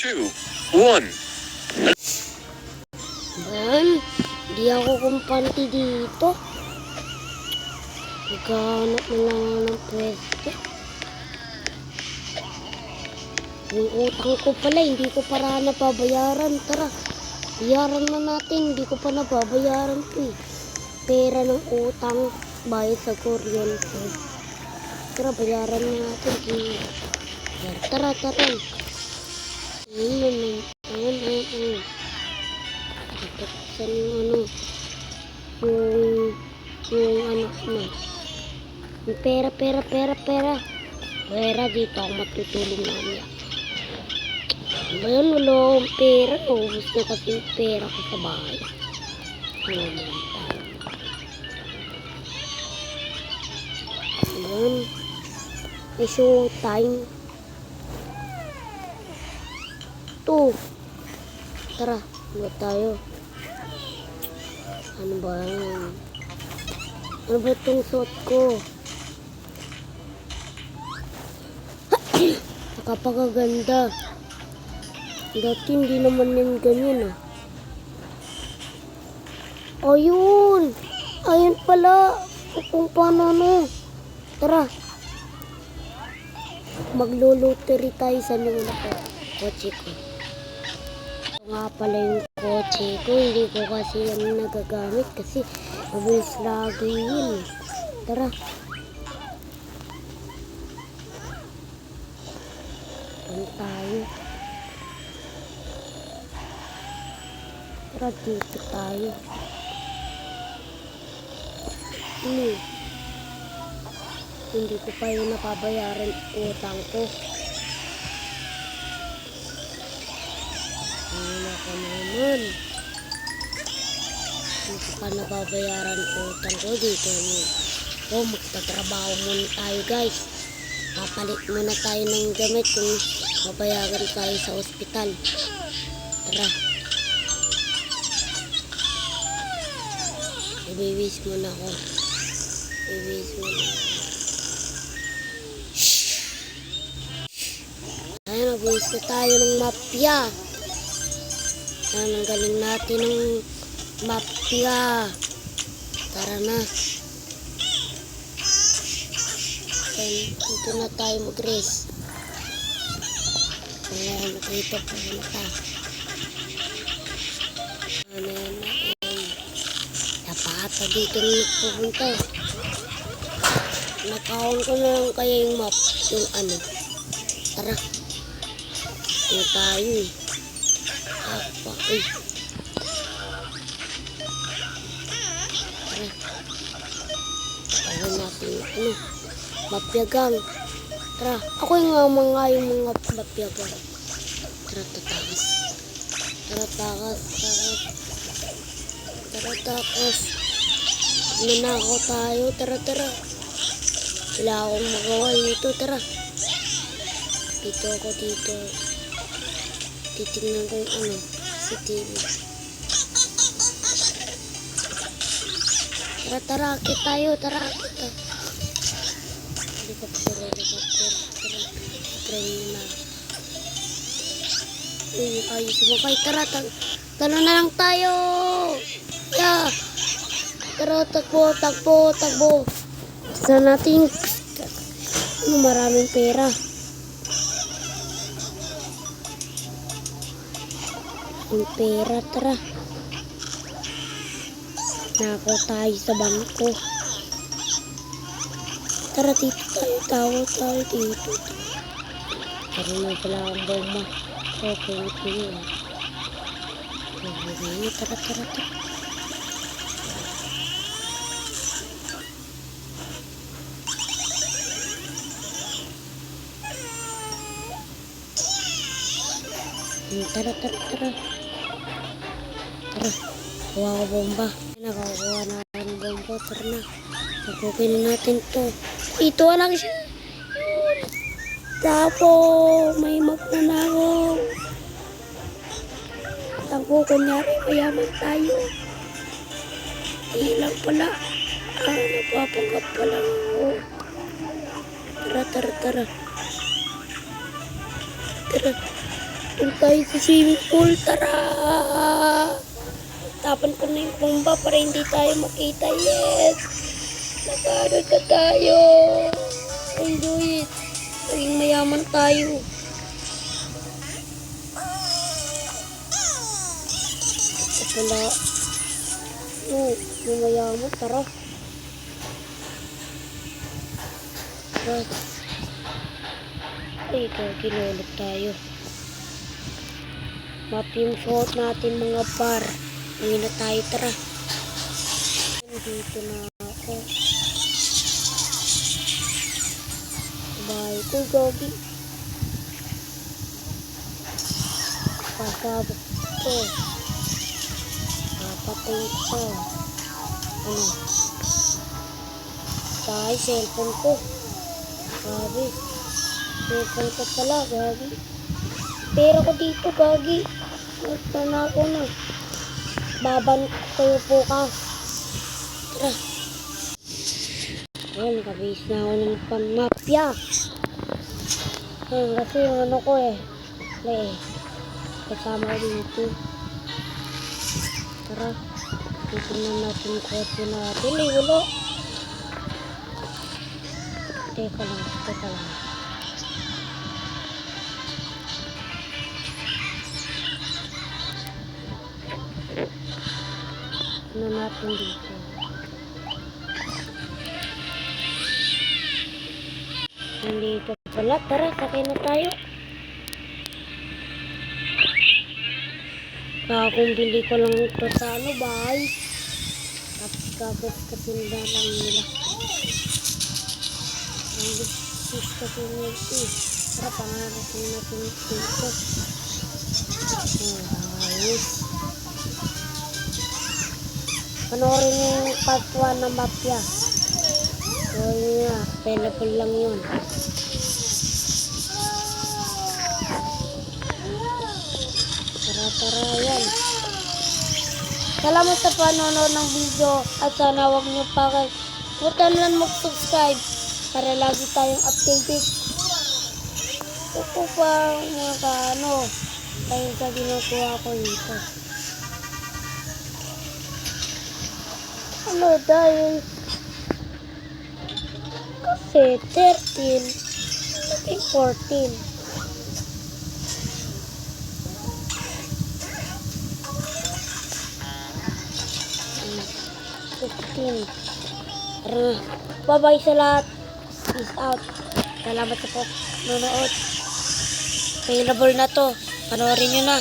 2, 1. Man, di ako kumpante dito. Naghahanap na lang ako ng pwesto. Yung utang ko pala, hindi ko para nababayaran. Tara, bayaran na natin. Hindi ko pa nababayaran ko eh. Pera ng utang, bayad sa kuryente. Tara, bayaran na natin. Tara. Ayun. Tapos yung ano. Yung pera. Pera dito ako matutulong namin. Ba yun, wala akong pera. Ubus na kasi yung pera ko sa bahay. Ayan. May showtime. Tara, ano tayo? Ano ba yan? Ano ba itong suot ko? Nakapagaganda. Dati hindi naman yan ganyan ah. Ayun pala. Kung paano no. Tara. Maglulutory tayo sa mga kotse ko. Ito nga pala yung kotse ko. Hindi ko kasi yan nagagamit kasi mabilis lagi yun. Tara. Ano tayo? Tara, dito tayo. Hindi ko pa yung napabayaran utang ko. Ayun ako naman. Hindi ko pa napabayaran utang ko dito. Magtatrabaho muna tayo guys. Papalit muna tayo ng gamit kung mabayaran tayo sa ospital. Tara. Ibibis muna ako. Ayun, nag-uwis na tayo ng mafia. Ayan, ang galing natin ng mafia. Tara na. Dito na tayo mag-race. Ayan, nakita po na. Ayan. Napata dito na nagpupunta. Nakahon ko na lang kaya yung map. Yung ano. Tara. Yung tayo eh. Tara. Tara natin ano. Mafia gang. Tara. Ako yung mga mafia gang. Tara, tatakas. Tara. Nanakaw tayo. Tara. Wala akong magawa dito. Tara. Dito ako. Titingnan ko yung ano. Si TV. Tara. Akit tayo. Tara. Helicopter. Try na. Ayos sumakay. Tara. Talo na lang tayo. Yeah. Tara, takbo. Sa natin maraming pera. Yung pera, tara. Nako tayo sa bangko. Tara, dito tayo. Tawa dito. Tara na pala ang bomba. Okay. Tara. Tara. Kuha ko bomba. Nakakuha na ng bomba. Tara na. Pagkukin natin to. Ito lang siya. Tapo. May magnanakaw. Tapo. Kunyari mayaman tayo. Ilang pala. Napapanggap pala ako. Tara. Punta tayo sa swimming pool. Tara! Tapan ko na yung bomba para hindi tayo makita. Yes! Nag-ano na tayo. Enjoy it. Maging mayaman tayo. Ito pala. Mayaman. Tara. Right. Ay, ito. Kinulog tayo. Map yung short natin mga par. Ngayon na tayo. Tara. Dito na ako. Bahay ko, gogi. Pasabot ko. Papatay ko. Ano? Dahil cellphone ko. Gabi. Cellphone ko pala, gabi. Pera ko dito, gagi. Basta na ako na. Baban ko kayo po ka. Tara. Ayan, nakabis na ako ng pamapya. Kasi yung ano ko kasama ko dito. Tara. Titignan natin yung kotse natin. Wala. Teka lang. Ano natin dito? Nandito pala. Tara, sakay na tayo. Kung bili ko lang ito sa bahay. Tapos kasi nila lang nila. Ang lisis kasi nito. Tara, pangarasin natin dito. Ayos. Panoorin niyo yung part 1 ng mafia. So yun nga, available lang yun. Tara yan. Salamat sa panonood ng video at sana huwag niyo kalimutan lang mag-subscribe para lagi tayong updated. Ito pa mga dahil sa ginagawa ko dito. Dahil kasi 13 naging 14. Bye-bye sa lahat. Peace out. Salamat sa panonood. Available na to. Panoorin nyo na.